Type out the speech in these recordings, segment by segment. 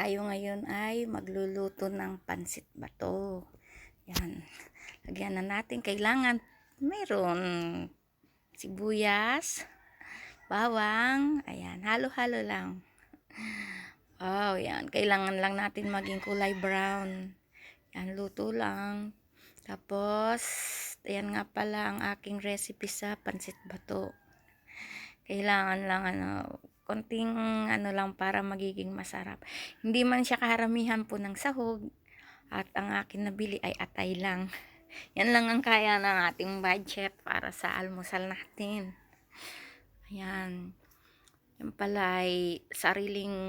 Tayo ngayon ay magluluto ng pansit bato. Yan. Lagyan na natin. Kailangan mayroon sibuyas, bawang. Ayan. Halo-halo lang. Wow, yan. Kailangan lang natin maging kulay brown. Yan, luto lang. Tapos, ayan nga pala ang aking recipe sa pansit bato. Kailangan lang konting lang para magiging masarap. Hindi man siya kaharamihan po ng sahog at ang akin nabili ay atay lang. Yan lang ang kaya ng ating budget para sa almusal natin. Ayan. Yan pala ay sariling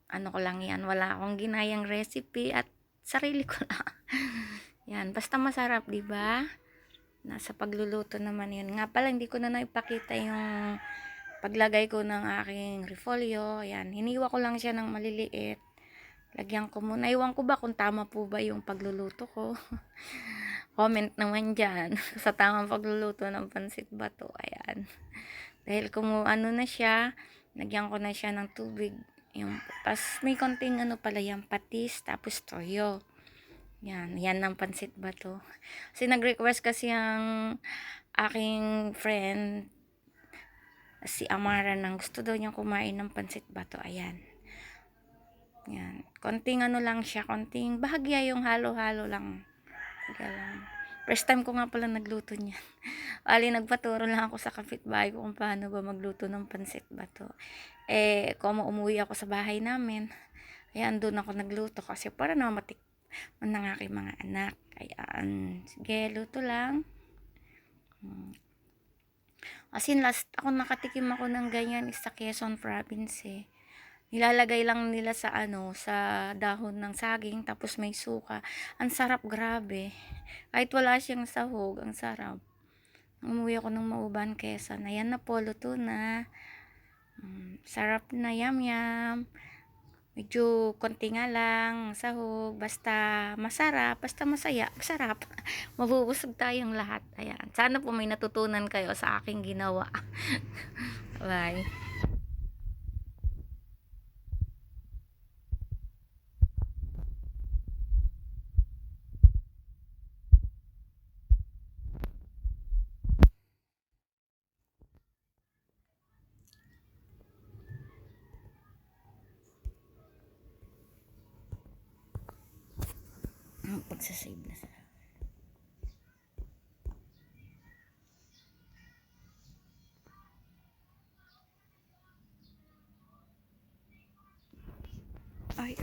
ko lang yan. Wala akong ginayang recipe at sarili ko lang. Yan. Basta masarap, di ba? Nasa pagluluto naman yun. Nga pala, hindi ko na naipakita yung paglagay ko ng aking repolyo. Ayan, hiniwa ko lang siya ng maliliit. Lagyan ko muna. Iwan ko ba kung tama po ba yung pagluluto ko. Comment naman dyan sa tamang pagluluto ng pansit bato. Ayan. Dahil kung na siya, lagyan ko na siya ng tubig. Tapos may konting pala yung patis, tapos toyo. Yan ng pansit bato. Kasi nag-request kasi ang aking friend, si Amara, nang gusto daw niyang kumain ng pansit bato. Ayan. Yan. Konting lang siya, konting bahagya yung halo-halo lang. First time ko nga pala nagluto niyan. Bali, nagpaturo lang ako sa kapitbahay ko kung paano ba magluto ng pansit bato. Kung umuwi ako sa bahay namin, ayan, doon ako nagluto kasi para naman matikman ng aking mga anak. Ayan. Sige, luto lang. As in, last ako nakatikim ako ng ganyan is sa Quezon Province eh. Nilalagay lang nila sa sa dahon ng saging, tapos may suka. Ang sarap, grabe. Kahit wala siyang sahog, ang sarap. Umuwi ako ng Mauban, Quezon. Ayan na po, luto na. Sarap na, yum yum. Medyo konti nga lang sahog, basta masarap, basta masaya, masarap. Mabubusog tayong lahat. Ayan. Sana po may natutunan kayo sa aking ginawa. Bye. Pagsasave na sa ay